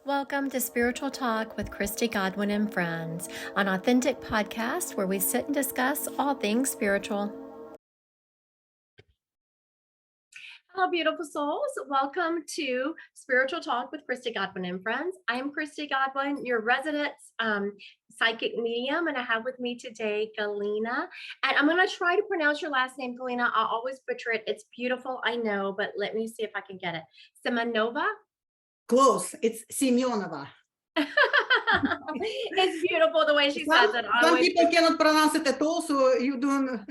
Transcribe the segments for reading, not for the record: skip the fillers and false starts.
Welcome to Spiritual Talk with Christy Godwin and Friends, an authentic podcast where we sit and discuss all things spiritual. Hello, beautiful souls. Welcome to Spiritual Talk with Christy Godwin and Friends. I am Christy Godwin, your resident psychic medium, and I have with me today Galina. And I'm going to try to pronounce your last name, Galina. I'll always butcher it. It's beautiful, I know, but let me see if I can get it. Semyonova? Close. It's Semyonova. It's beautiful the way she says it. Some people cannot pronounce it at all, so you're doing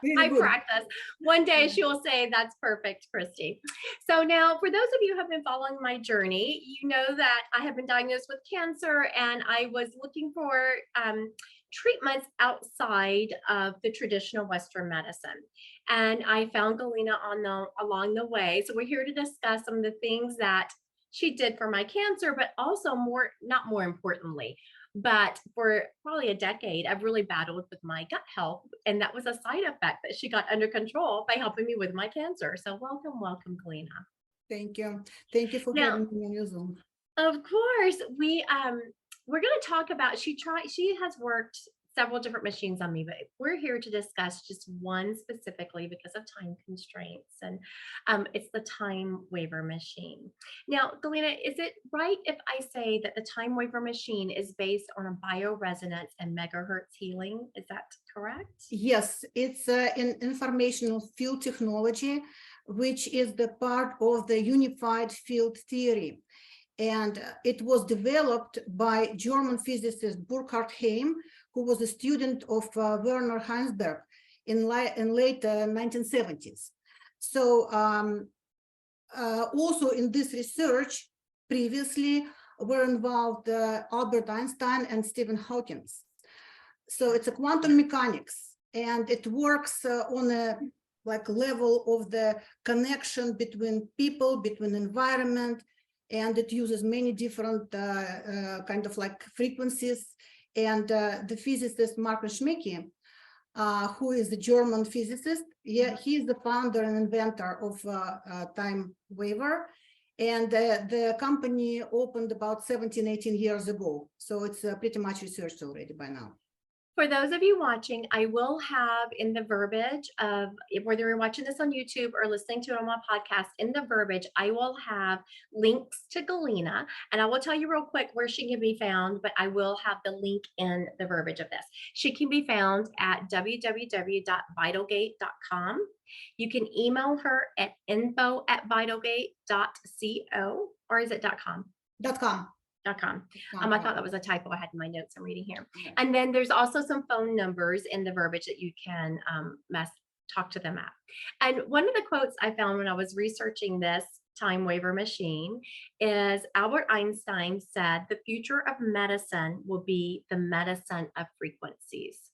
really I good. practice. One day she will say, that's perfect, Christy. So now, for those of you who have been following my journey, you know that I have been diagnosed with cancer, and I was looking for treatments outside of the traditional Western medicine. And I found Galina along the way. So we're here to discuss some of the things that she did for my cancer, but also not more importantly, but for probably a decade, I've really battled with my gut health. And that was a side effect that she got under control by helping me with my cancer. So welcome, Galina. Thank you. Thank you for having me on your Zoom. Of course, we're going to talk about, she has worked several different machines on me, but we're here to discuss just one specifically because of time constraints, and it's the TimeWaver machine. Now, Galina, is it right if I say that the TimeWaver machine is based on a bioresonance and megahertz healing? Is that correct? Yes, it's an informational field technology, which is the part of the unified field theory. And it was developed by German physicist Burkhard Heim, who was a student of Werner Heisenberg in late 1970s. So also in this research, previously were involved Albert Einstein and Stephen Hawking. So it's a quantum mechanics, and it works on a level of the connection between people, between environment, and it uses many different frequencies. And the physicist Marcus Schmieke, who is a German physicist, he is the founder and inventor of TimeWaver, and the company opened about 17, 18 years ago. So it's pretty much researched already by now. For those of you watching, I will have in the verbiage of, whether you're watching this on YouTube or listening to it on my podcast, in the verbiage, I will have links to Galina, and I will tell you real quick where she can be found, but I will have the link in the verbiage of this. She can be found at www.vitalgate.com. You can email her at info@vitalgate.co, or is it .com? .com. .com. I thought that was a typo I had in my notes I'm reading here. Yeah. And then there's also some phone numbers in the verbiage that you can talk to them at. And one of the quotes I found when I was researching this TimeWaver machine is Albert Einstein said, "The future of medicine will be the medicine of frequencies."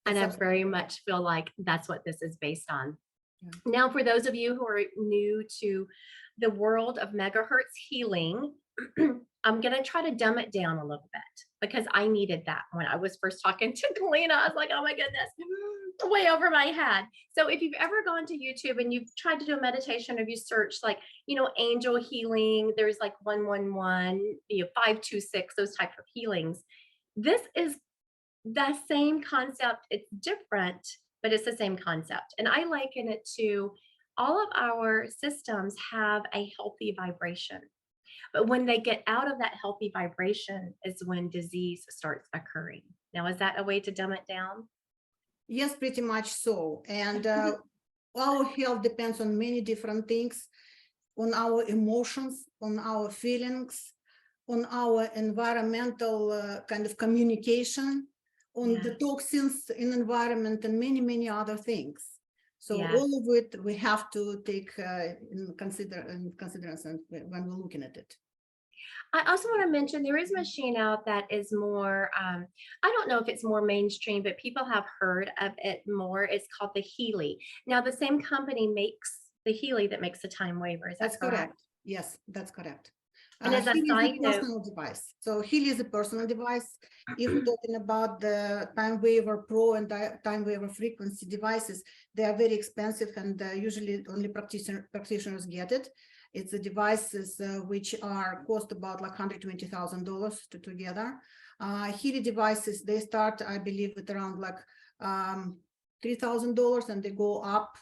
And I very much feel like that's what this is based on. Yeah. Now, for those of you who are new to the world of megahertz healing, I'm going to try to dumb it down a little bit because I needed that when I was first talking to Galina. I was like, oh my goodness, way over my head. So if you've ever gone to YouTube and you've tried to do a meditation, or you search angel healing, there's 111, 526, those type of healings. This is the same concept. It's different, but it's the same concept. And I liken it to all of our systems have a healthy vibration. But when they get out of that healthy vibration is when disease starts occurring. Now, is that a way to dumb it down? Yes, pretty much so. And our health depends on many different things, on our emotions, on our feelings, on our environmental communication, on the toxins in environment, and many, many other things. So all of it we have to take in consideration when we're looking at it. I also want to mention there is a machine out that is more, I don't know if it's more mainstream, but people have heard of it more. It's called the Healy. Now, the same company makes the Healy that makes the TimeWaver. Is that correct? Yes, that's correct. And as a side note, personal device. So Healy is a personal device. If we're talking about the TimeWaver Pro and TimeWaver Frequency devices, they are very expensive, and usually only practitioners get it. It's the devices which are cost about like $120,000 together. Healy devices, they start, I believe, at around like $3,000, and they go up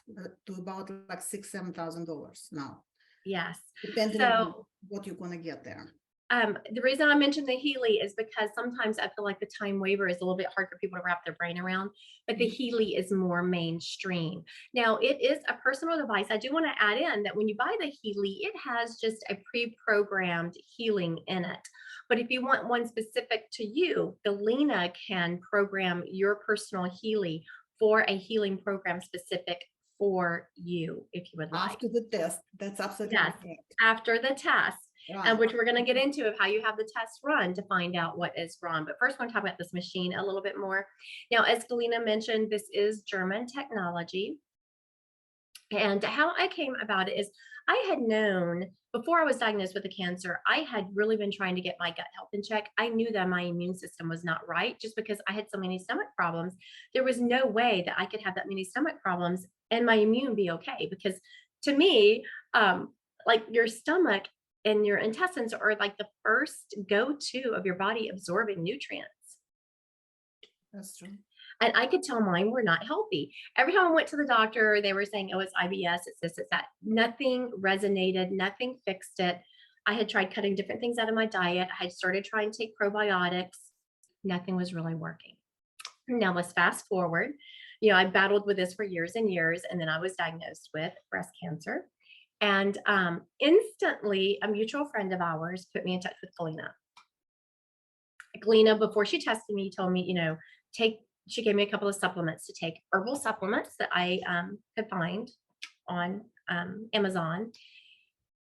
to about like $6,000-7,000 now, Yes. depending on So what you're gonna get there. the reason I mentioned the Healy is because sometimes I feel like the TimeWaver is a little bit hard for people to wrap their brain around, but the Healy is more mainstream. Now, it is a personal device. I do want to add in that when you buy the Healy, it has just a pre-programmed healing in it. But if you want one specific to you, Galina can program your personal Healy for a healing program specific for you, if you would like. After the test, that's absolutely Yes, correct. after the test. Right. Which we're going to get into of how you have the test run to find out what is wrong. But first, I want to talk about this machine a little bit more. Now, as Galina mentioned, this is German technology. And how I came about it is I had known before I was diagnosed with the cancer, I had really been trying to get my gut health in check. I knew that my immune system was not right just because I had so many stomach problems. There was no way that I could have that many stomach problems and my immune be okay. Because to me, like your stomach and your intestines are like the first go-to of your body absorbing nutrients. That's true. And I could tell mine were not healthy. Every time I went to the doctor, they were saying, oh, it's IBS, it's this, it's that. Nothing resonated, nothing fixed it. I had tried cutting different things out of my diet. I had started trying to take probiotics. Nothing was really working. Now let's fast forward. You know, I battled with this for years and years, and then I was diagnosed with breast cancer. And instantly, a mutual friend of ours put me in touch with Galina. Galina, before she tested me, told me, you know, she gave me a couple of supplements to take, herbal supplements that I could find on Amazon.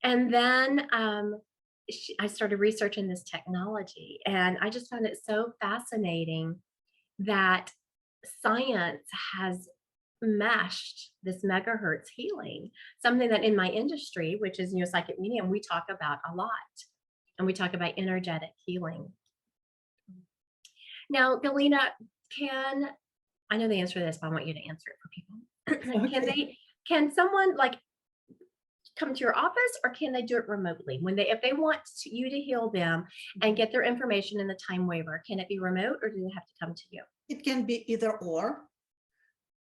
And then I started researching this technology, and I just found it so fascinating that science has meshed this megahertz healing, something that in my industry, which is psychic medium, we talk about a lot, and we talk about energetic healing. Now, Galina, I know the answer to this, but I want you to answer it for people. Okay. Can someone like come to your office, or can they do it remotely if they want you to heal them and get their information in the TimeWaver? Can it be remote, or do they have to come to you? It can be either or.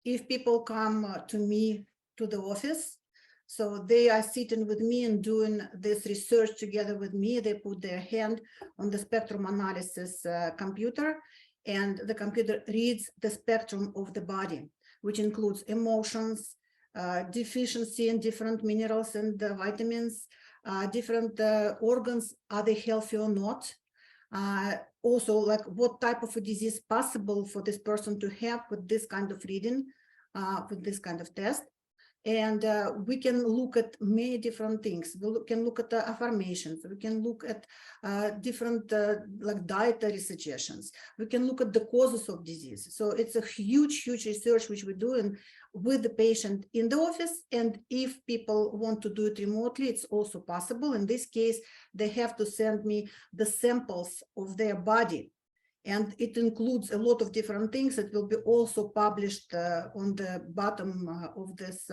If people come to me to the office, so they are sitting with me and doing this research together with me, they put their hand on the spectrum analysis computer, and the computer reads the spectrum of the body, which includes emotions, deficiency in different minerals and vitamins, different organs, are they healthy or not? Also, like what type of a disease possible for this person to have with this kind of reading, with this kind of test. And we can look at many different things. We can look at the affirmations. We can look at different like dietary suggestions. We can look at the causes of disease. So it's a huge, huge research which we're doing with the patient in the office. And if people want to do it remotely, it's also possible. In this case, they have to send me the samples of their body. And it includes a lot of different things that will be also published on the bottom of this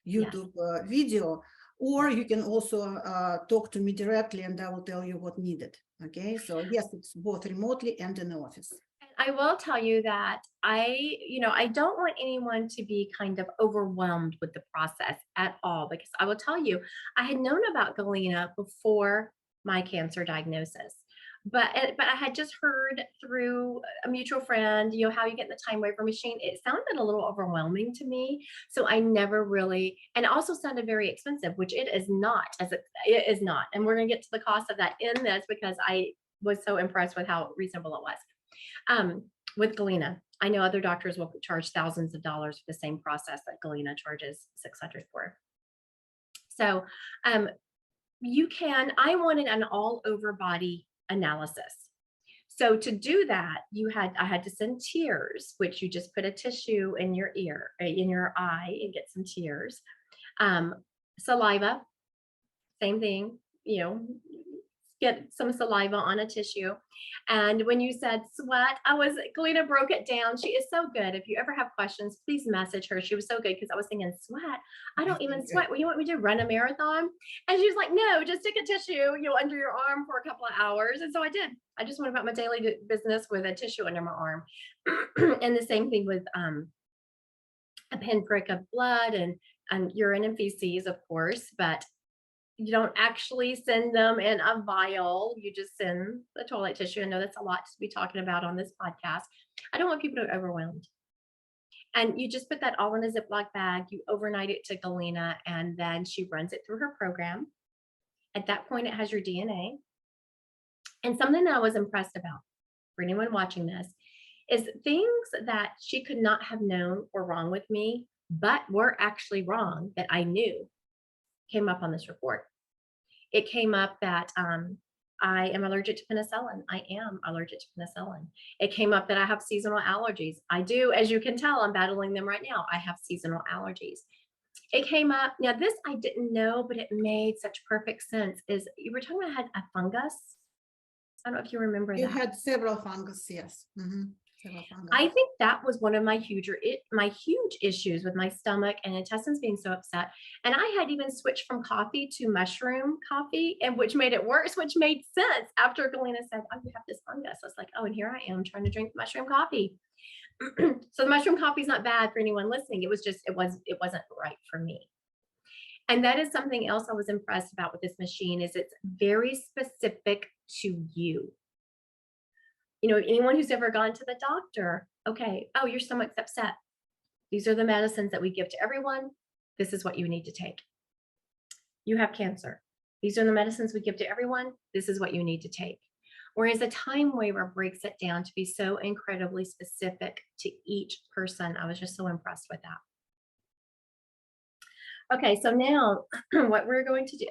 YouTube video. Or you can also talk to me directly, and I will tell you what needed. Okay, so yes, it's both remotely and in the office. I will tell you that I don't want anyone to be kind of overwhelmed with the process at all, because I will tell you, I had known about Galina before my cancer diagnosis. But I had just heard through a mutual friend, how you get the TimeWaver machine. It sounded a little overwhelming to me. So I never really, and it also sounded very expensive, which it is not, it is not. And we're going to get to the cost of that in this, because I was so impressed with how reasonable it was. With Galina, I know other doctors will charge thousands of dollars for the same process that Galina charges $600 for. So I wanted an all over body analysis. So to do that, I had to send tears, which you just put a tissue in your ear, in your eye, and get some tears. Saliva, same thing, get some saliva on a tissue. And when you said sweat, Galina broke it down. She is so good. If you ever have questions, please message her. She was so good because I was thinking, sweat? I don't even sweat. Well, you want me to run a marathon? And she was like, no, just stick a tissue, under your arm for a couple of hours. And so I did. I just went about my daily business with a tissue under my arm. And the same thing with a pinprick of blood and urine and feces, of course, but you don't actually send them in a vial. You just send the toilet tissue. I know that's a lot to be talking about on this podcast. I don't want people to be overwhelmed. And you just put that all in a Ziploc bag. You overnight it to Galina, and then she runs it through her program. At that point, it has your DNA. And something that I was impressed about for anyone watching this is things that she could not have known were wrong with me, but were actually wrong that I knew came up on this report. It came up that I am allergic to penicillin. I am allergic to penicillin. It came up that I have seasonal allergies. I do, as you can tell, I'm battling them right now. I have seasonal allergies. It came up, now this I didn't know, but it made such perfect sense, is you were talking about I had a fungus. I don't know if you remember You that. had several fungus, yes. Several fungus. I think that was one of my huge issues with my stomach and intestines being so upset. And I had even switched from coffee to mushroom coffee, and which made it worse, which made sense after Galina said, oh, you have this fungus. I was like, oh, and here I am trying to drink mushroom coffee. So the mushroom coffee is not bad for anyone listening. It was just, it wasn't right for me. And that is something else I was impressed about with this machine, is it's very specific to you. Anyone who's ever gone to the doctor, okay, oh, your stomach's upset. These are the medicines that we give to everyone. This is what you need to take. You have cancer. These are the medicines we give to everyone. This is what you need to take. Whereas a TimeWaver breaks it down to be so incredibly specific to each person. I was just so impressed with that. Okay, so now what we're going to do,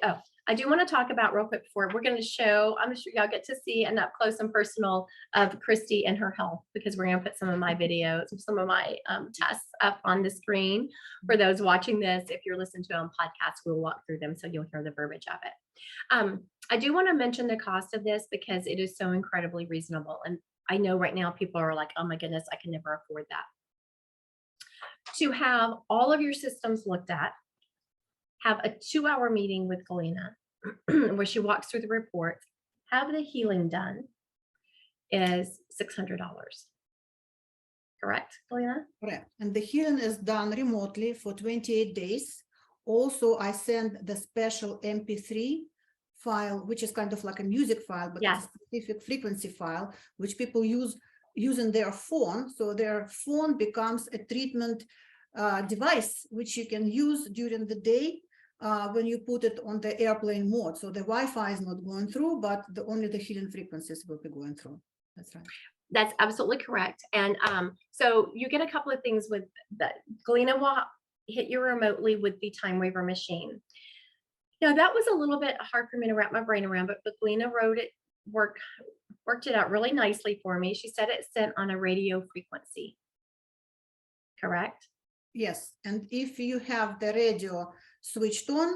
I do want to talk about real quick before we're going to show, I'm sure y'all get to see an up close and personal of Christy and her health, because we're going to put some of my videos, some of my tests up on the screen for those watching this. If you're listening to it on podcasts, we'll walk through them so you'll hear the verbiage of it. I do want to mention the cost of this because it is so incredibly reasonable. And I know right now people are like, oh my goodness, I can never afford that. To have all of your systems looked at, have a 2-hour meeting with Galina where she walks through the report, have the healing done, is $600. Correct, Galina? Correct. And the healing is done remotely for 28 days. Also, I send the special MP3 file, which is kind of like a music file, but yes, it's a specific frequency file, which people use using their phone. So their phone becomes a treatment device, which you can use during the day when you put it on the airplane mode. So the Wi-Fi is not going through, but only the healing frequencies will be going through. That's right. That's absolutely correct. And so you get a couple of things with that. Galina will hit you remotely with the TimeWaver machine. Now that was a little bit hard for me to wrap my brain around, but Galina worked it out really nicely for me. She said it's sent on a radio frequency. Correct? Yes. And if you have the radio switched on,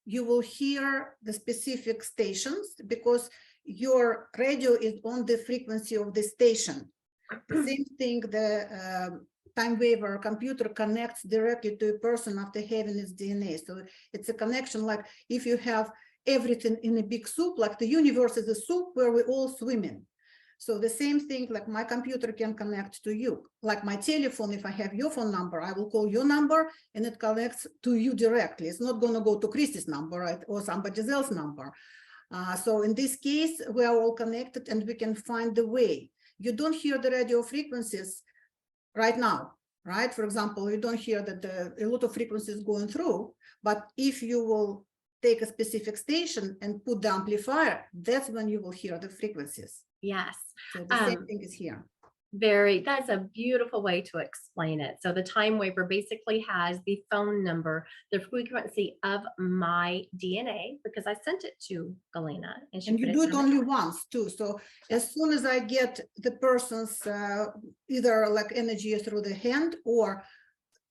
you will hear the specific stations because your radio is on the frequency of the station. The same thing, the TimeWaver computer connects directly to a person after having its DNA. So it's a connection like if you have everything in a big soup, like the universe is a soup where we all swim in. So the same thing, like my computer can connect to you. Like my telephone, if I have your phone number, I will call your number and it connects to you directly. It's not going to go to Christy's number, right, or somebody else's number. So in this case, we are all connected and we can find the way. You don't hear the radio frequencies right now, right? For example, you don't hear that a lot of frequencies going through, but if you will take a specific station and put the amplifier, that's when you will hear the frequencies. Yes. So the same thing is here. That's a beautiful way to explain it. So the TimeWaver basically has the phone number, the frequency of my DNA, because I sent it to Galina. And you do it only once too. So as soon as I get the person's either like energy through the hand or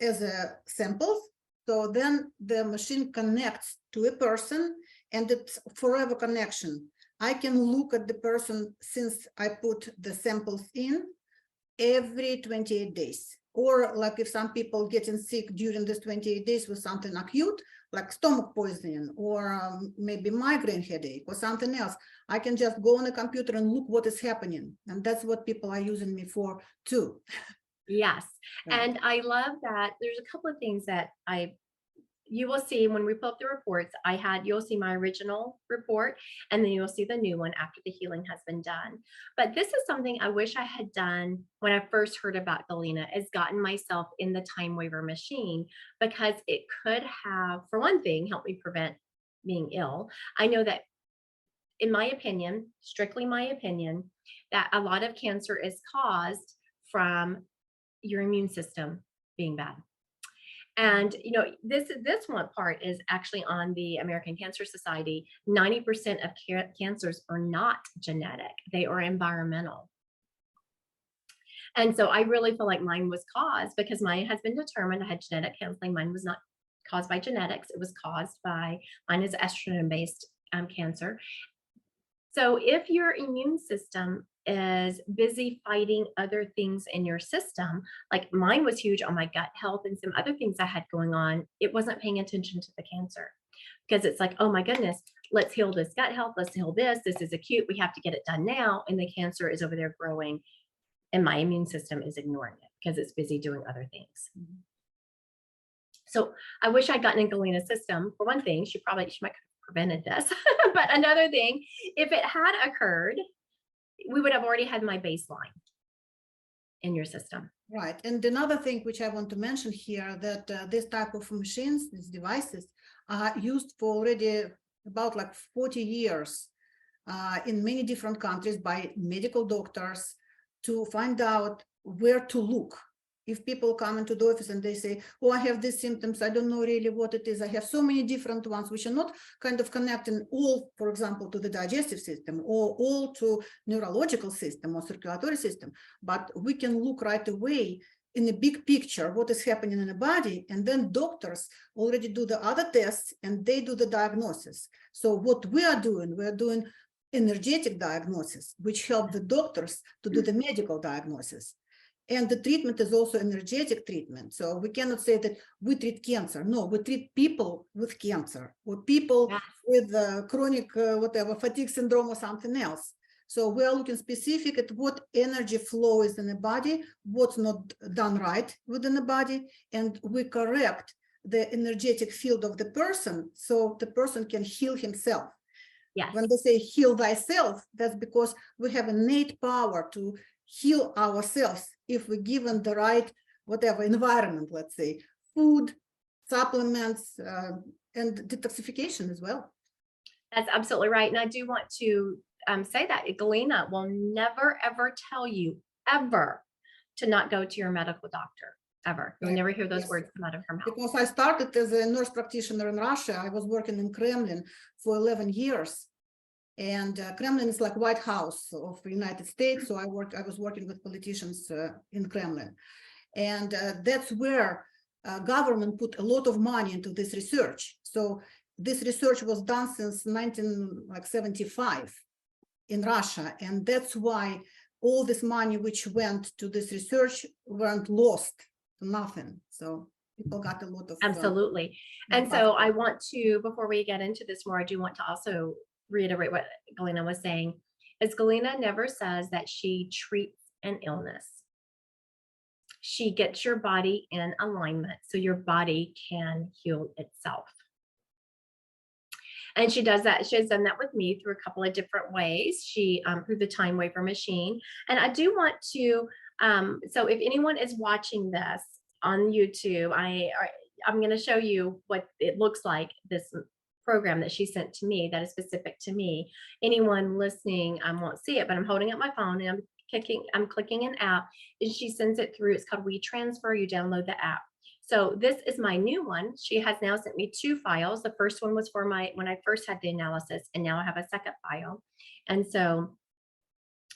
as a sample, so then the machine connects to a person and it's forever connection. I can look at the person since I put the samples in every 28 days. Or like if some people getting sick during this 28 days with something acute, like stomach poisoning or maybe migraine headache or something else, I can just go on the computer and look what is happening. And that's what people are using me for too. Yes. Right. And I love that. There's a couple of things that you will see when we pull up the reports. You'll see my original report, and then you'll see the new one after the healing has been done. But this is something I wish I had done when I first heard about Galina, is gotten myself in the TimeWaver machine, because it could have, for one thing, helped me prevent being ill. I know that, in my opinion, strictly my opinion, that a lot of cancer is caused from your immune system being bad. And this one part is actually on the American Cancer Society. 90% of cancers are not genetic, they are environmental. And so I really feel like mine was caused, because mine has been determined. I had genetic counseling. Mine was not caused by genetics. It was caused by, mine is estrogen-based cancer. So if your immune system is busy fighting other things in your system, like mine was huge on my gut health and some other things I had going on, it wasn't paying attention to the cancer, because it's like, oh my goodness, let's heal this gut health, let's heal this is acute, we have to get it done now, and the cancer is over there growing, and my immune system is ignoring it because it's busy doing other things. Mm-hmm. So I wish I'd gotten in Galina's system. For one thing, she might have prevented this. But another thing, if it had occurred, we would have already had my baseline in your system. Right. And another thing which I want to mention here, that this type of machines, these devices, are used for already about like 40 years in many different countries by medical doctors to find out where to look. If people come into the office and they say, oh, I have these symptoms, I don't know really what it is. I have so many different ones, which are not kind of connecting all, for example, to the digestive system or all to neurological system or circulatory system. But we can look right away in the big picture, what is happening in the body. And then doctors already do the other tests and they do the diagnosis. So what we're doing energetic diagnosis, which help the doctors to do the medical diagnosis. And the treatment is also energetic treatment. So we cannot say that we treat cancer. No, we treat people with cancer or people with chronic whatever, fatigue syndrome or something else. So we are looking specific at what energy flow is in the body, what's not done right within the body, and we correct the energetic field of the person so the person can heal himself. Yes. When they say heal thyself, that's because we have innate power to heal ourselves if we're given the right whatever environment, let's say food, supplements, and detoxification as well. That's absolutely right. And I do want to say that Galina will never ever tell you ever to not go to your medical doctor, ever. You'll never hear those words come out of her mouth. Because I started as a nurse practitioner in Russia. I was working in Kremlin for 11 years. And Kremlin is like White House of the United States. So I was working with politicians in Kremlin. And that's where government put a lot of money into this research. So this research was done since 1975 in Russia. And that's why all this money which went to this research went lost to nothing. So people got a lot of absolutely. And so I want to, before we get into this more, I do want to also reiterate what Galina was saying, is Galina never says that she treats an illness. She gets your body in alignment so your body can heal itself. And she does that. She has done that with me through a couple of different ways. She through the TimeWaver machine. And I do want to, so if anyone is watching this on YouTube, I'm going to show you what it looks like, this program that she sent to me that is specific to me. Anyone listening won't see it, but I'm holding up my phone and I'm clicking an app, and she sends it through. It's called WeTransfer. You download the app. So this is my new one. She has now sent me 2 files. The first one was for when I first had the analysis, and now I have a second file. And so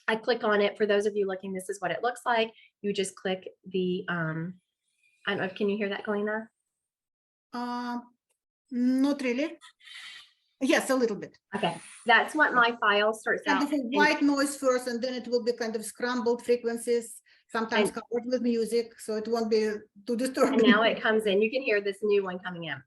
I click on it. For those of you looking, this is what it looks like. You just click the, I don't know, can you hear that, Galina? Not really. Yes, a little bit. Okay, that's what my file starts Kind out. of a white noise first, and then it will be kind of scrambled frequencies, sometimes And- covered with music, so it won't be too And disturbing. now it comes in. You can hear this new one coming in.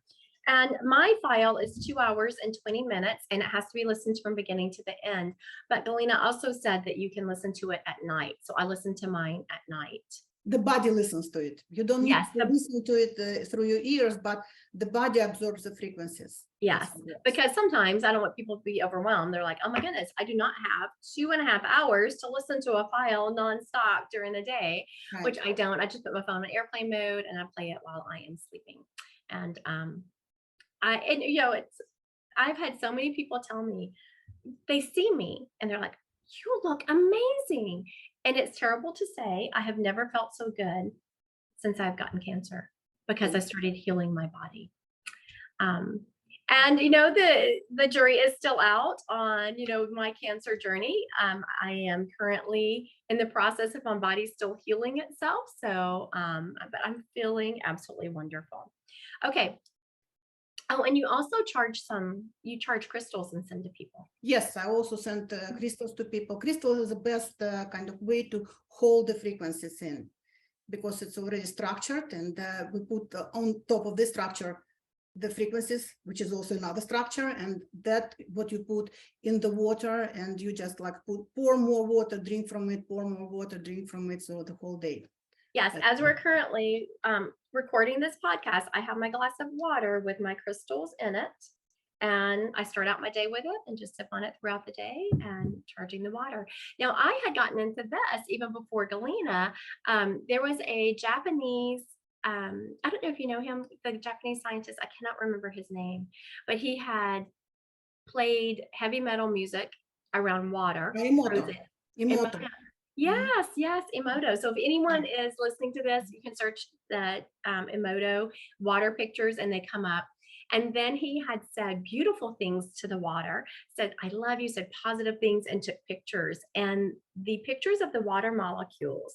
And my file is 2 hours and 20 minutes, and it has to be listened to from beginning to the end. But Galina also said that you can listen to it at night. So I listen to mine at night. The body listens to it. You don't need Yes, to listen to it through your ears, but the body absorbs the frequencies. Yes, because sometimes I don't want people to be overwhelmed. They're like, oh my goodness, I do not have 2.5 hours to listen to a file nonstop during the day, Right. which I don't. I just put my phone in airplane mode and I play it while I am sleeping. And I've had so many people tell me they see me and they're like, you look amazing. And it's terrible to say, I have never felt so good since I've gotten cancer because I started healing my body. And the jury is still out on my cancer journey. I am currently in the process of my body still healing itself. So, but I'm feeling absolutely wonderful. Okay. Oh, and you also charge crystals and send to people. Yes, I also send crystals to people. Crystal is the best kind of way to hold the frequencies in, because it's already structured, and we put on top of this structure the frequencies, which is also another structure, and that what you put in the water, and you just like pour more water, drink from it, pour more water, drink from it, so the whole day. Yes, as we're currently recording this podcast, I have my glass of water with my crystals in it, and I start out my day with it and just sip on it throughout the day and charging the water. Now, I had gotten into this even before Galina. There was a Japanese, I don't know if you know him, the Japanese scientist, I cannot remember his name, but he had played heavy metal music around water. Emoto. Yes, yes, Emoto. So if anyone is listening to this, you can search the Emoto water pictures and they come up. And then he had said beautiful things to the water, said, I love you, said positive things, and took pictures. And the pictures of the water molecules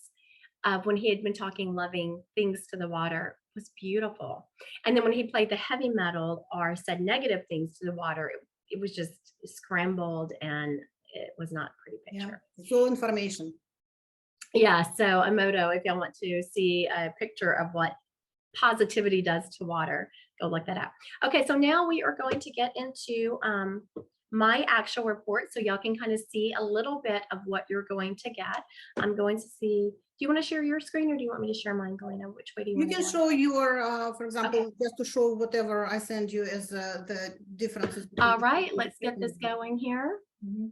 of when he had been talking loving things to the water was beautiful. And then when he played the heavy metal or said negative things to the water, it was just scrambled and it was not a pretty picture. Yeah. So information. Yeah, so Emoto, if y'all want to see a picture of what positivity does to water, go look that up. Okay, so now we are going to get into my actual report so y'all can kind of see a little bit of what you're going to get. I'm going to see, do you want to share your screen or do you want me to share mine, Galina? Which way do you want to go? You can show your, for example, just to show whatever I send you as the differences. All right, let's get this going here. Mm-hmm.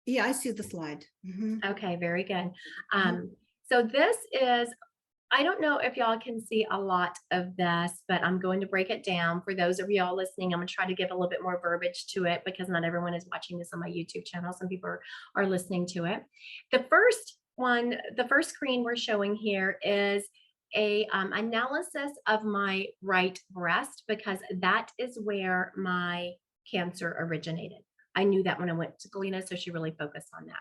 Yeah, I see the slide. Mm-hmm. Okay, very good. So this is, I don't know if y'all can see a lot of this, but I'm going to break it down for those of y'all listening. I'm going to try to give a little bit more verbiage to it because not everyone is watching this on my YouTube channel. Some people are listening to it. The first screen we're showing here is a analysis of my right breast because that is where my cancer originated. I knew that when I went to Galina, so she really focused on that.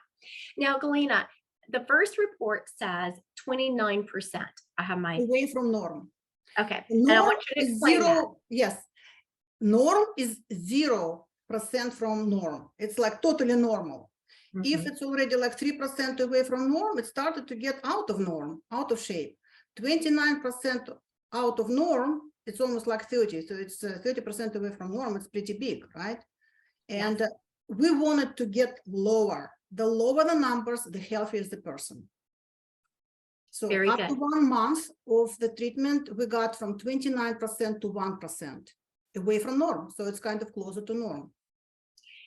Now, Galina, the first report says 29%. I have my away from norm. Okay. Norm and I want you to explain zero. that. Yes, norm is 0% from norm. It's like totally normal. If it's already like 3% away from norm, it started to get out of norm, out of shape. 29% out of norm, it's almost like 30. So it's 30% away from norm. It's pretty big, right? And we wanted to get lower. The lower the numbers, the healthier is the person. So after 1 month of the treatment, we got from 29% to 1% away from norm. So it's kind of closer to norm.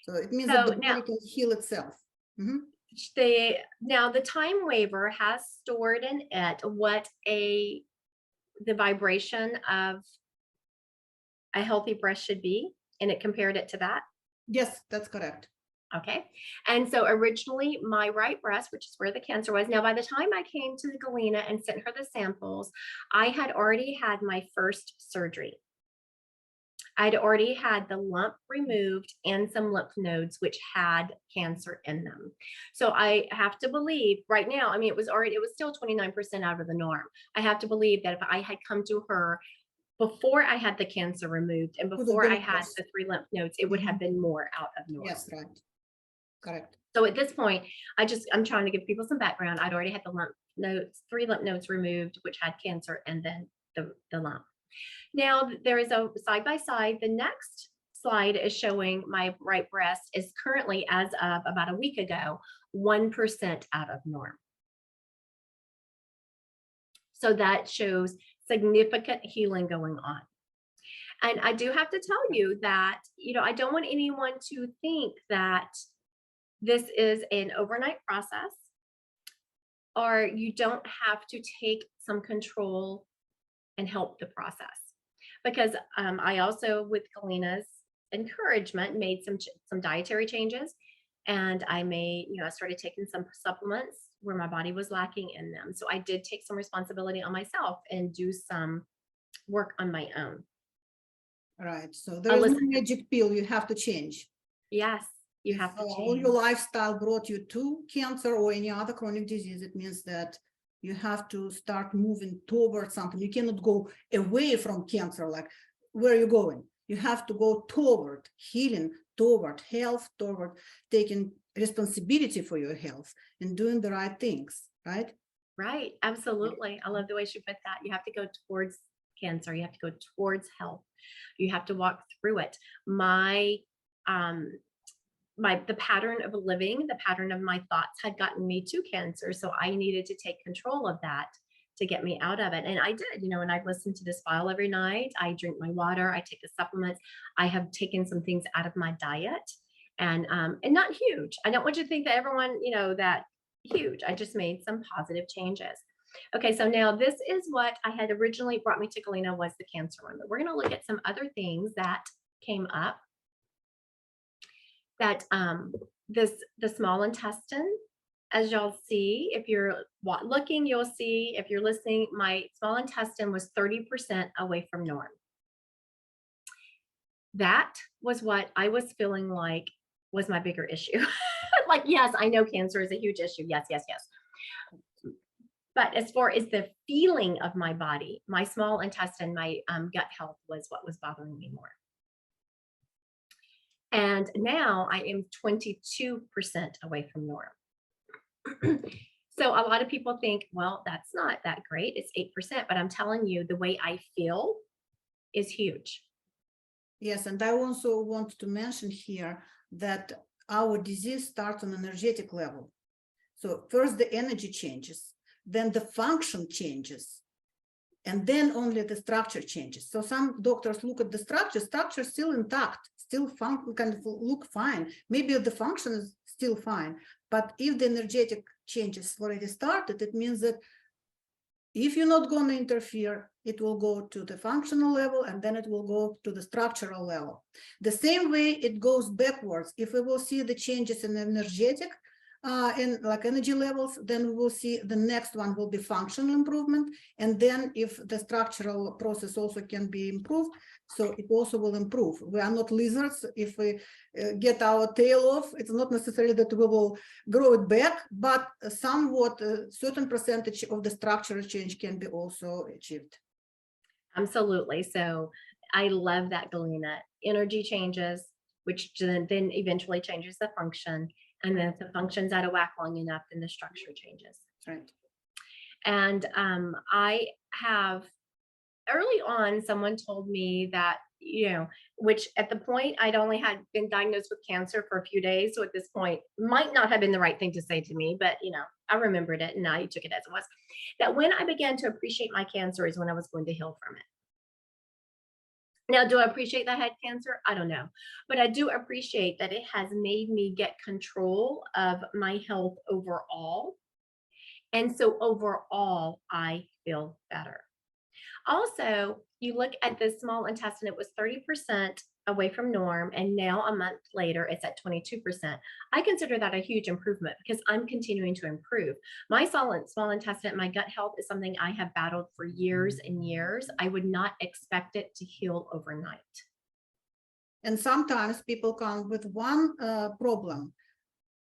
So it means that the body can heal itself. Mm-hmm. Now the TimeWaver has stored in it what the vibration of a healthy breast should be, and it compared it to that. Yes, that's correct. Okay. And so originally my right breast, which is where the cancer was. Now, by the time I came to Galina and sent her the samples, I had already had my first surgery. I'd already had the lump removed and some lymph nodes, which had cancer in them. So I have to believe right now, I mean, it was still 29% out of the norm. I have to believe that if I had come to her before I had the cancer removed and Could have before been I had worse. the 3 lymph nodes, it would have been more out of normal. Yes, right. Correct. So at this point, I'm trying to give people some background. I'd already had the lymph nodes, 3 lymph nodes removed, which had cancer, and then the lump. Now there is a side by side. The next slide is showing my right breast is currently, as of about a week ago, 1% out of norm. So that shows significant healing going on. And I do have to tell you that, I don't want anyone to think that this is an overnight process, or you don't have to take some control and help the process. Because I also, with Galina's encouragement, made some dietary changes, and I started taking some supplements where my body was lacking in them. So I did take some responsibility on myself and do some work on my own. Right. So there is no magic pill you have to change. Yes, you have to change. All your lifestyle brought you to cancer or any other chronic disease, it means that you have to start moving towards something. You cannot go away from cancer. Like, where are you going? You have to go toward healing, toward health, toward taking responsibility for your health and doing the right things, right? Right. Absolutely. I love the way she put that. You have to go towards cancer. You have to go towards health. You have to walk through it. The pattern of living, the pattern of my thoughts had gotten me to cancer. So I needed to take control of that to get me out of it. And I did, and I listen to this file every night. I drink my water. I take the supplements. I have taken some things out of my diet, and not huge. I don't want you to think that everyone, that huge. I just made some positive changes. Okay, so now this is what I had originally brought me to Galina, was the cancer one. But we're going to look at some other things that came up. That the small intestine, as y'all see, if you're looking, you'll see, if you're listening, my small intestine was 30% away from norm. That was what I was feeling like was my bigger issue. Like, yes, I know cancer is a huge issue. Yes, yes, yes. But as far as the feeling of my body, my small intestine, my gut health was what was bothering me more. And now I am 22% away from norm. So a lot of people think, well, that's not that great. It's 8%, but I'm telling you, the way I feel is huge. Yes, and I also want to mention here that our disease starts on energetic level. So first the energy changes, then the function changes, and then only the structure changes. So some doctors look at the structure is still intact, still kind of look fine. Maybe the function is still fine, but if the energetic changes already started, it means that if you're not going to interfere, it will go to the functional level, and then it will go to the structural level. The same way it goes backwards. If we will see the changes in energetic, in like energy levels, then we will see the next one will be functional improvement. And then if the structural process also can be improved, so it also will improve. We are not lizards. If we get our tail off, it's not necessarily that we will grow it back, but somewhat a certain percentage of the structural change can be also achieved. Absolutely. So I love that, Galina. Energy changes, which then eventually changes the function. And then if the function's out of whack long enough, then the structure changes. Right. And I have, early on, someone told me that, which at the point I'd only had been diagnosed with cancer for a few days. So at this point, might not have been the right thing to say to me, but I remembered it and I took it as it was. That when I began to appreciate my cancer is when I was going to heal from it. Now, do I appreciate that I had cancer? I don't know. But I do appreciate that it has made me get control of my health overall. And so overall, I feel better. Also, you look at the small intestine, it was 30% away from norm, and now a month later, it's at 22%. I consider that a huge improvement because I'm continuing to improve. My small intestine, my gut health is something I have battled for years and years. I would not expect it to heal overnight. And sometimes people come with one problem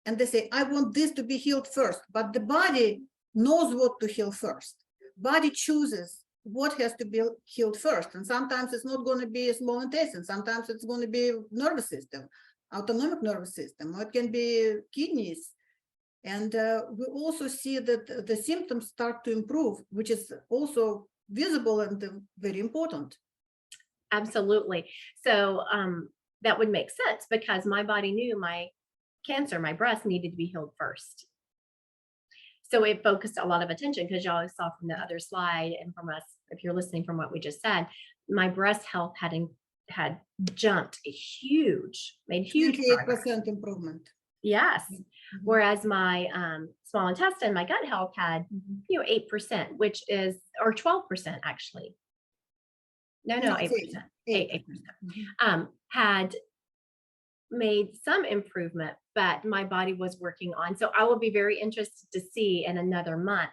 and they say, I want this to be healed first, but the body knows what to heal first. Body chooses what has to be healed first. And sometimes it's not going to be a small intestine. Sometimes it's going to be nervous system, autonomic nervous system, or it can be kidneys. And we also see that the symptoms start to improve, which is also visible and very important. Absolutely. So that would make sense because my body knew my cancer, my breast needed to be healed first. So it focused a lot of attention because y'all saw from the other slide and from us, if you're listening from what we just said, my breast health had jumped made huge progress. 28% improvement. Yes. Mm-hmm. Whereas my small intestine, my gut health had, 8%, which is, or 12% actually. No, 8%. 8%. Mm-hmm. Had made some improvement, but my body was working on. So I will be very interested to see in another month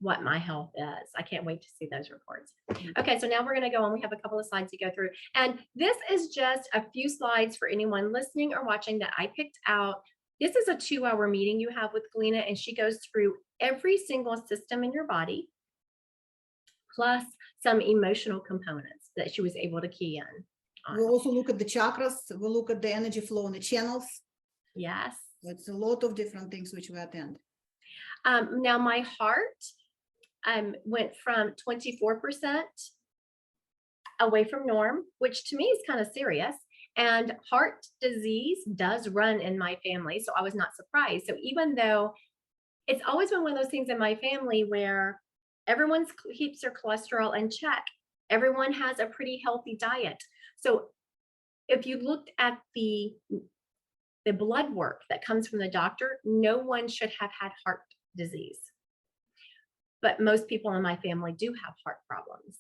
what my health is. I can't wait to see those reports. Okay, so now we're going to go on. We have a couple of slides to go through. And this is just a few slides for anyone listening or watching that I picked out. This is a 2-hour meeting you have with Galina, and she goes through every single system in your body, plus some emotional components that she was able to key in. We'll also look at the chakras. We'll look at the energy flow in the channels. Yes. It's a lot of different things which we attend. Now my heart went from 24% away from norm, which to me is kind of serious. And heart disease does run in my family, so I was not surprised. So even though it's always been one of those things in my family where everyone keeps their cholesterol in check, everyone has a pretty healthy diet. So if you looked at the blood work that comes from the doctor, no one should have had heart disease. But most people in my family do have heart problems.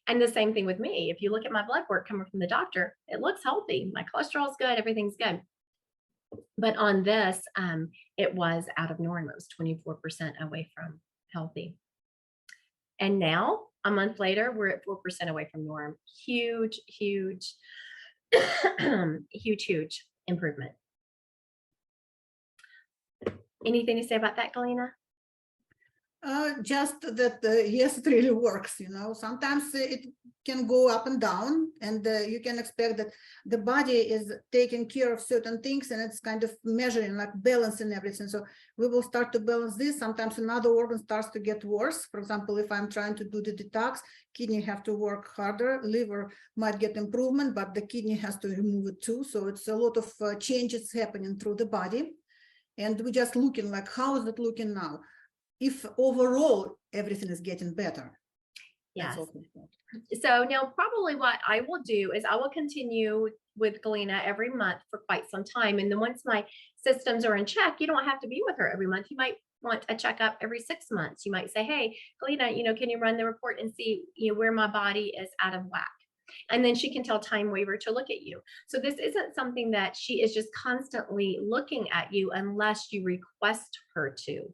And the same thing with me. If you look at my blood work coming from the doctor, it looks healthy. My cholesterol's good, everything's good. But on this, it was out of norm. It was 24% away from healthy. And now, a month later, we're at 4% away from norm. Huge, huge, huge improvement. Anything to say about that, Galina? Just that, yes, it really works. Sometimes it can go up and down, and you can expect that the body is taking care of certain things, and it's kind of measuring, like balancing everything. So we will start to balance this. Sometimes another organ starts to get worse. For example, if I'm trying to do the detox, kidney have to work harder, liver might get improvement, but the kidney has to remove it too. So it's a lot of changes happening through the body. And we're just looking like, how is it looking now? If overall everything is getting better. Yes. So now probably what I will do is I will continue with Galina every month for quite some time. And then once my systems are in check, you don't have to be with her every month. You might want a checkup every 6 months. You might say, hey, Galina, can you run the report and see, where my body is out of whack? And then she can tell TimeWaver to look at you. So this isn't something that she is just constantly looking at you unless you request her to.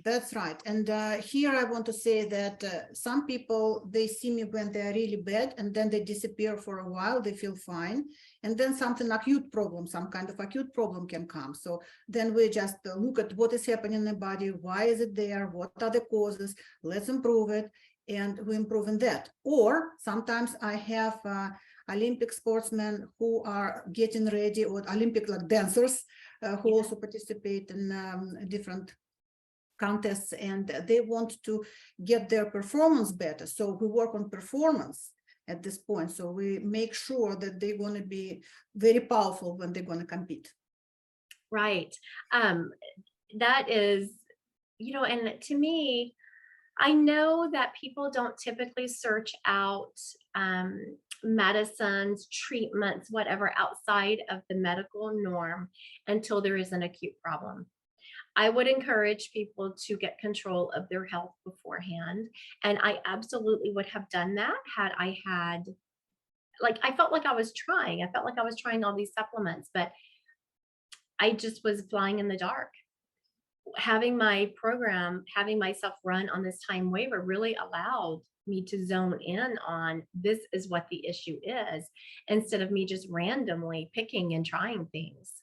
That's right. And here I want to say that some people, they see me when they're really bad, and then they disappear for a while, they feel fine. And then something acute problem, some kind of acute problem can come. So then we just look at what is happening in the body, why is it there, what are the causes, let's improve it, and we improve in that. Or sometimes I have Olympic sportsmen who are getting ready, or Olympic like dancers who also participate in different contests, and they want to get their performance better. So we work on performance at this point. So we make sure that they're going to be very powerful when they're going to compete. Right. That is, and to me, I know that people don't typically search out medicines, treatments, whatever outside of the medical norm until there is an acute problem. I would encourage people to get control of their health beforehand. And I absolutely would have done that had I had, I felt like I was trying. I felt like I was trying all these supplements, but I just was flying in the dark. Having my program, having myself run on this TimeWaver really allowed me to zone in on this is what the issue is, instead of me just randomly picking and trying things.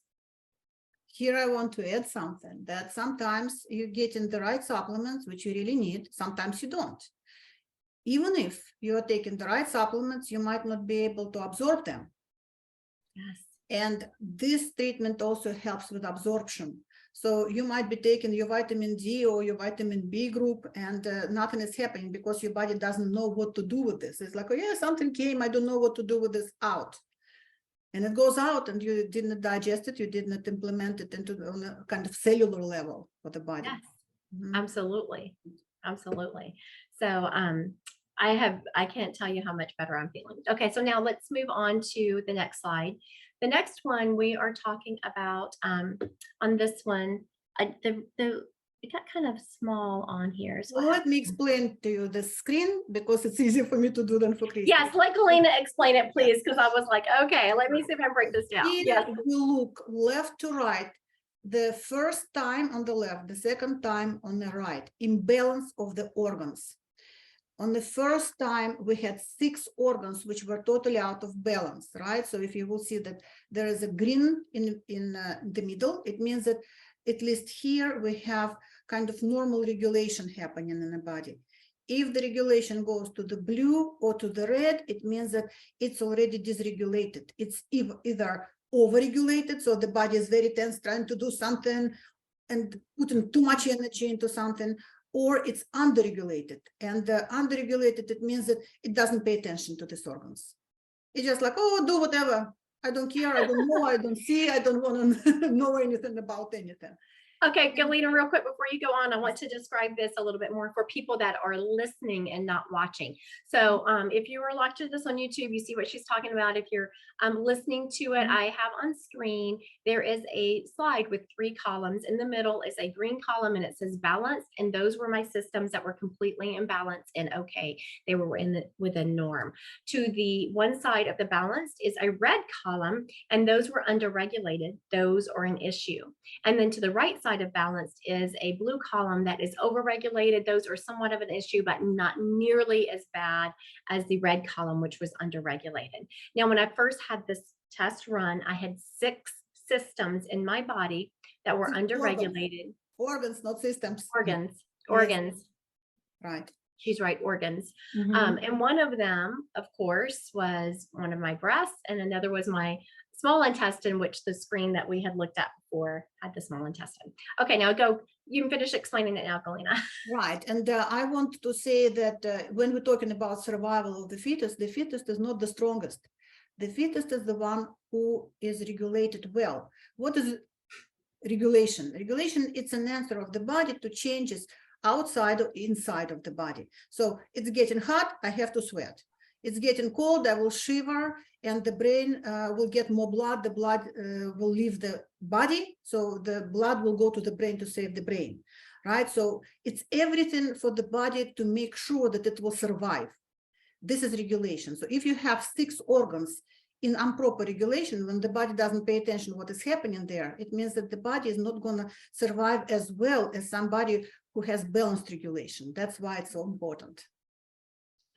here I want to add something, that sometimes you get in the right supplements, which you really need, sometimes you don't. Even if you're taking the right supplements, you might not be able to absorb them. Yes. And this treatment also helps with absorption. So you might be taking your vitamin D or your vitamin B group and nothing is happening because your body doesn't know what to do with this. It's like, oh yeah, something came, I don't know what to do with this, out. And it goes out and you didn't digest it, you didn't implement it into on a kind of cellular level for the body. Yes, Mhm. absolutely. Absolutely. So I can't tell you how much better I'm feeling. Okay, so now let's move on to the next slide. The next one we are talking about on this one, it got kind of small on here. So Well, let me explain to you the screen because it's easier for me to do than for Christy. yes, let Galina explain it, please, because I was like, okay, let me see if I can break this down. Here Yes. we look left to right. The first time on the left, the second time on the right, imbalance of the organs. On the first time, we had 6 organs which were totally out of balance, right? So if you will see that there is a green in the middle, it means that at least here we have kind of normal regulation happening in the body. If the regulation goes to the blue or to the red, it means that it's already dysregulated. It's either overregulated, so the body is very tense, trying to do something and putting too much energy into something, or it's underregulated. And underregulated, it means that it doesn't pay attention to these organs. It's just like, oh, do whatever. I don't care. I don't know. I don't see. I don't want to know anything about anything. Okay, Galina, real quick before you go on, I want to describe this a little bit more for people that are listening and not watching. So if you are watching this on YouTube, you see what she's talking about. If you're listening to it, I have on screen, there is a slide with 3 columns. In the middle is a green column and it says balanced. And those were my systems that were completely imbalanced and okay. They were within norm. To the one side of the balanced is a red column and those were underregulated. Those are an issue. And then to the right side of balanced is a blue column that is overregulated. Those are somewhat of an issue, but not nearly as bad as the red column, which was underregulated. Now, when I first had this test run, I had 6 systems in my body that were underregulated. Organs, not systems. Organs. Yes. Right. She's right, organs. And one of them, of course, was one of my breasts, and another was my small intestine, which the screen that we had looked at before had the small intestine. Okay, now go. You can finish explaining it now, Galina. Right. And I want to say that when we're talking about survival of the fetus is not the strongest. The fetus is the one who is regulated well. What is regulation? Regulation, it's an answer of the body to changes outside or inside of the body. So it's getting hot, I have to sweat. It's getting cold, I will shiver, and the brain will get more blood. The blood will leave the body, so the blood will go to the brain to save the brain, right? So it's everything for the body to make sure that it will survive. This is regulation. So if you have 6 organs in improper regulation, when the body doesn't pay attention to what is happening there, it means that the body is not going to survive as well as somebody who has balanced regulation. That's why it's so important.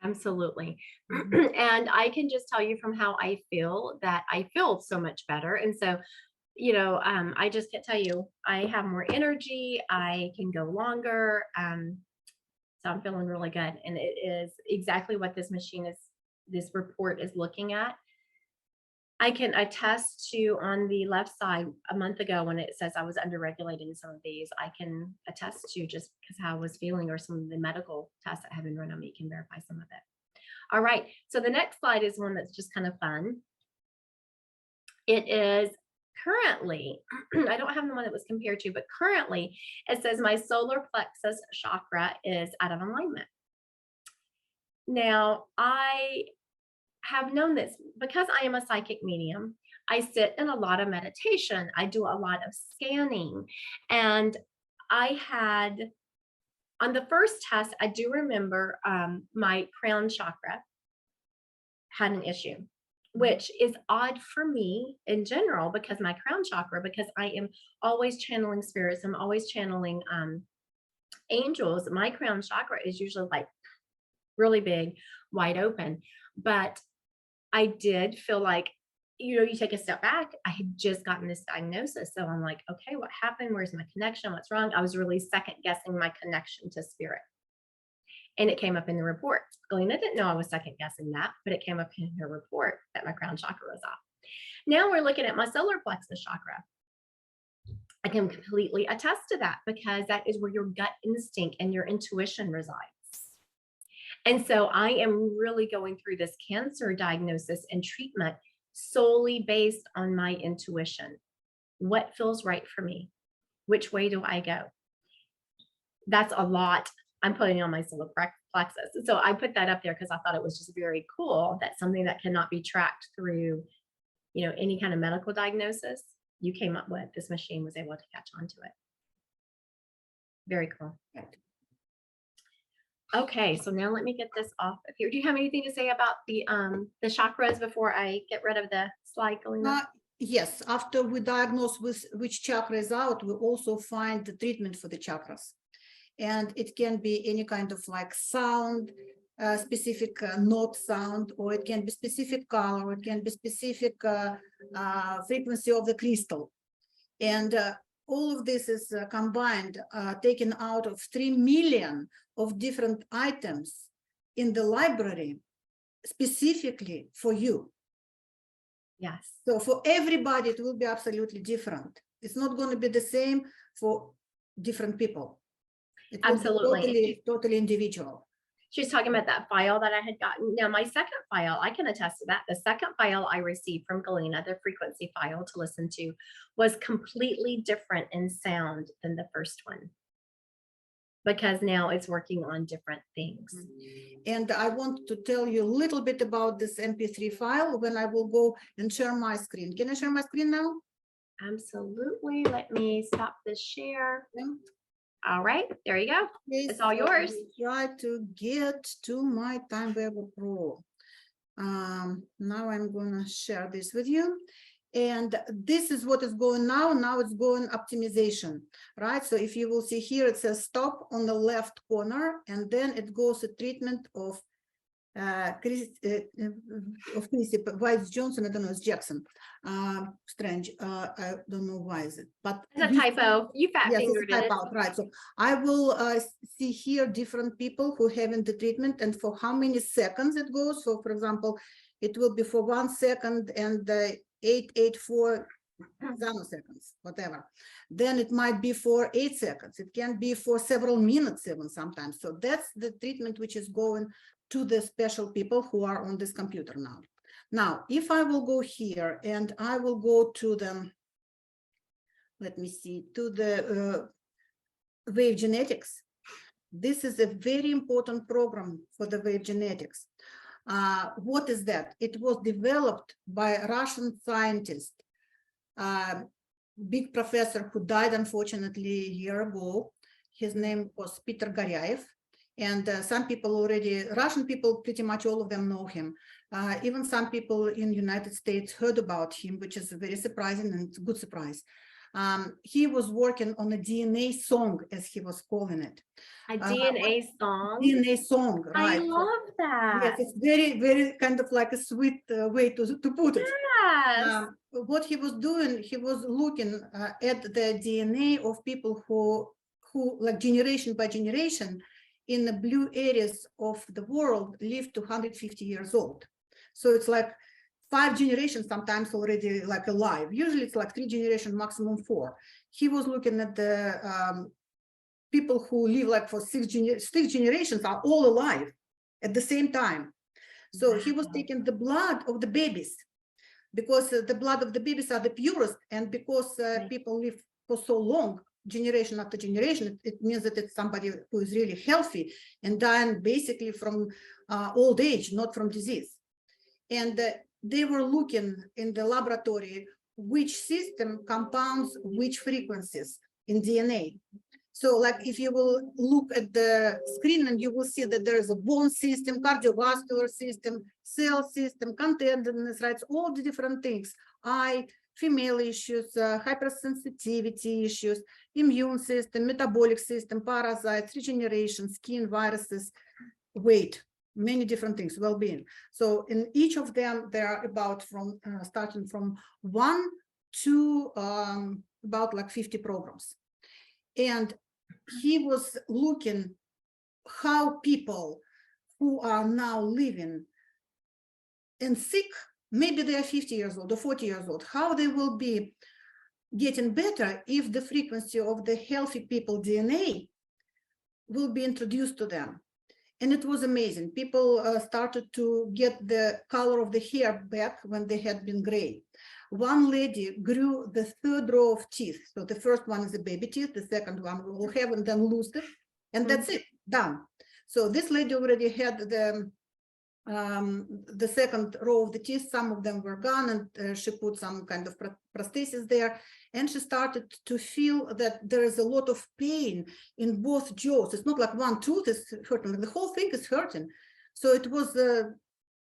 Absolutely. And I can just tell you from how I feel that I feel so much better. And so, you know, I just can't tell you, I have more energy, I can go longer. So I'm feeling really good. And it is exactly what this machine is, this report is looking at. I can attest to on the left side a month ago when it says I was underregulated in some of these, I can attest to just because how I was feeling or some of the medical tests that have been run on me can verify some of it. All right, so the next slide is one that's just kind of fun. It is currently, I don't have the one that was compared to, but currently it says my solar plexus chakra is out of alignment. Now, I have known this because I am a psychic medium. I sit in a lot of meditation. I do a lot of scanning. And I had, on the first test, I do remember my crown chakra had an issue, which is odd for me in general because my crown chakra, because I am always channeling spirits, I'm always channeling angels. My crown chakra is usually like really big, wide open. But I did feel like you take a step back. I had just gotten this diagnosis. So I'm like, okay, what happened? Where's my connection? What's wrong? I was really second guessing my connection to spirit. And it came up in the report. Galina didn't know I was second guessing that, but it came up in her report that my crown chakra was off. Now we're looking at my solar plexus chakra. I can completely attest to that because that is where your gut instinct and your intuition resides. And so I am really going through this cancer diagnosis and treatment solely based on my intuition. What feels right for me? Which way do I go? That's a lot I'm putting on my solar plexus. So I put that up there because I thought it was just very cool that something that cannot be tracked through, any kind of medical diagnosis you came up with, this machine was able to catch on to it. Very cool. Okay, so now let me get this off of here. Do you have anything to say about the chakras before I get rid of the slide, Galina? Yes, after we diagnose with which chakra is out, we also find the treatment for the chakras. And it can be any kind of like sound, specific note sound, or it can be specific color, it can be specific frequency of the crystal. And all of this is combined, taken out of 3 million of different items in the library, specifically for you. Yes. So for everybody, it will be absolutely different. It's not going to be the same for different people. It will Absolutely. totally individual. She's talking about that file that I had gotten. Now, my second file, I can attest to that. The second file I received from Galina, the frequency file to listen to, was completely different in sound than the first one, because now it's working on different things. And I want to tell you a little bit about this MP3 file when I will go and share my screen. Can I share my screen now? Absolutely. Let me stop this share. Yeah. All right, there you go. Okay, It's all yours. Try to get to my TimeWaver Pro. Now I'm going to share this with you. And this is what is going now. Now it's going optimization, right? So if you will see here, it says stop on the left corner, and then it goes to treatment of Chrissy Weiss Johnson. I don't know, it's Jackson. Strange. I don't know why is it, but it's a typo. You fat fingered it. Right. So I will see here different people who have in the treatment and for how many seconds it goes. So, for example, it will be for 1 second and 884 nanoseconds, whatever. Then it might be for 8 seconds. It can be for several minutes even sometimes. So that's the treatment which is going to the special people who are on this computer now. Now, if I will go here and I will go to the, let me see, to the wave genetics. This is a very important program for the wave genetics. What is that? It was developed by a Russian scientist, big professor who died unfortunately a year ago. His name was Peter Garyaev. And some people already, Russian people, pretty much all of them know him. Even some people in the United States heard about him, which is very surprising and a good surprise. He was working on a DNA song, as he was calling it. A DNA song? DNA song, right. I love that. Yes, it's very, very kind of like a sweet way to put it. Yes. What he was doing, he was looking at the DNA of people who like generation by generation, in the blue areas of the world live to 150 years old. So it's like 5 generations sometimes already like alive. Usually it's like 3 generations, maximum 4. He was looking at the people who live like for 6 generations are all alive at the same time. So he was taking the blood of the babies because the blood of the babies are the purest, and because people live for so long, generation after generation, it means that it's somebody who is really healthy and dying basically from old age, not from disease. And they were looking in the laboratory which system compounds which frequencies in DNA. So like if you will look at the screen and you will see that there is a bone system, cardiovascular system, cell system, contentedness, right? All the different things, eye, female issues, hypersensitivity issues, immune system, metabolic system, parasites, regeneration, skin, viruses, weight. many different things, well-being. So in each of them, there are about from starting from 1 to about like 50 programs. And he was looking how people who are now living and sick, maybe they are 50 years old or 40 years old, how they will be getting better if the frequency of the healthy people DNA will be introduced to them. And it was amazing. People started to get the color of the hair back when they had been gray. One lady grew the 3rd row of teeth. So the first one is the baby teeth, the second one we will have, and then lose it. And that's it, done. So this lady already had the 2nd row of the teeth. Some of them were gone, and she put some kind of prosthesis there. And she started to feel that there is a lot of pain in both jaws. It's not like one tooth is hurting, the whole thing is hurting. So it was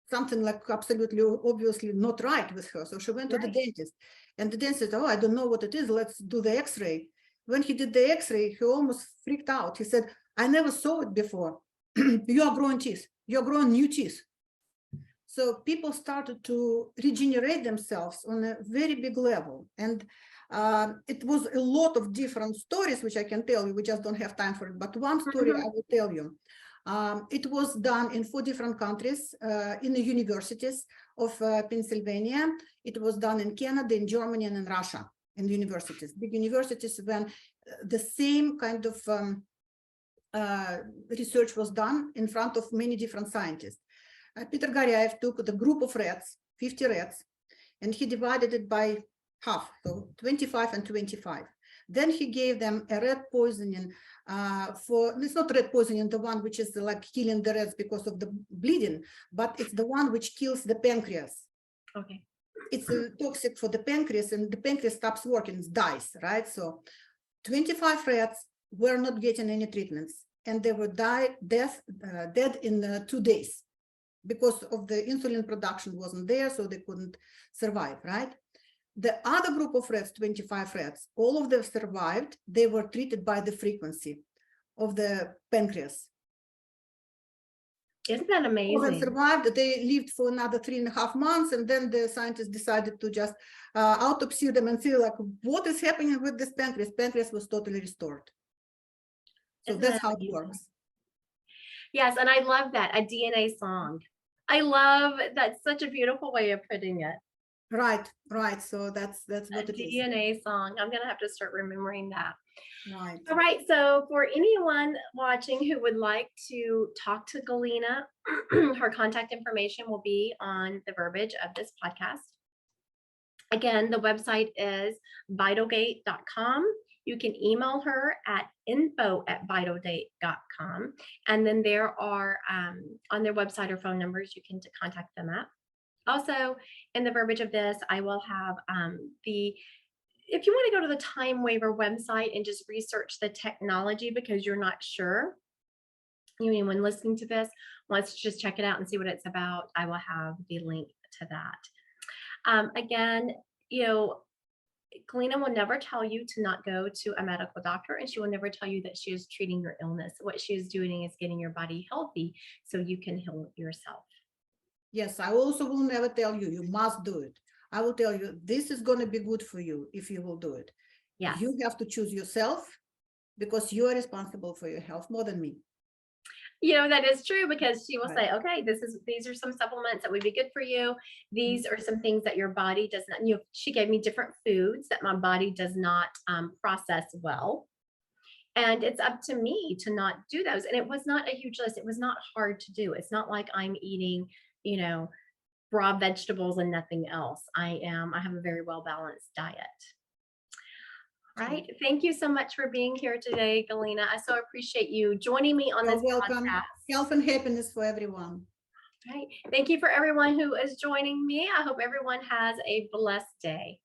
something like absolutely obviously not right with her. So she went to the dentist, and the dentist said, oh, I don't know what it is. Let's do the x-ray. When he did the x-ray, he almost freaked out. He said, I never saw it before. You are growing teeth. You're growing new teeth. So people started to regenerate themselves on a very big level. And it was a lot of different stories, which I can tell you. We just don't have time for it. But one story I will tell you. It was done in 4 different countries, in the universities of Pennsylvania. It was done in Canada, in Germany, and in Russia, in the universities. Big universities, when the same kind of research was done in front of many different scientists. Peter Garyaev took the group of rats, 50 rats, and he divided it by half, so 25 and 25. Then he gave them a rat poisoning it's not rat poisoning, the one which is like killing the rats because of the bleeding, but it's the one which kills the pancreas. Okay. It's toxic for the pancreas, and the pancreas stops working, it dies, right? So 25 rats were not getting any treatments, and they were dead in 2 days because of the insulin production wasn't there, so they couldn't survive, right? The other group of rats, 25 rats, all of them survived. They were treated by the frequency of the pancreas. Isn't that amazing? All of them survived. They lived for another 3.5 months, and then the scientists decided to just autopsy them and see like what is happening with this pancreas. Pancreas was totally restored. So Isn't that's that how it amazing? works. Yes, and I love that, a DNA song. I love that's such a beautiful way of putting it. Right. So that's what it is. DNA song. I'm gonna have to start remembering that. Right. All right. So for anyone watching who would like to talk to Galina, her contact information will be on the verbiage of this podcast. Again, the website is vitalgate.com. You can email her at info@vitalgate.com. And then there are on their website or phone numbers you can contact them at. Also, in the verbiage of this, I will have if you want to go to the TimeWaver website and just research the technology because you're not sure, anyone listening to this wants to just check it out and see what it's about, I will have the link to that. Again, Galina will never tell you to not go to a medical doctor, and she will never tell you that she is treating your illness. What she is doing is getting your body healthy so you can heal yourself. Yes, I also will never tell you, you must do it. I will tell you, this is going to be good for you if you will do it. Yes. You have to choose yourself because you are responsible for your health more than me. That is true, because she will Right. say, okay, these are some supplements that would be good for you. These are some things that your body does not, she gave me different foods that my body does not process well. And it's up to me to not do those. And it was not a huge list. It was not hard to do. It's not like I'm eating, raw vegetables and nothing else. I have a very well-balanced diet. Right. Thank you so much for being here today, Galina. I so appreciate you joining me on this welcome. podcast. Health and happiness for everyone. Right. Thank you for everyone who is joining me. I hope everyone has a blessed day.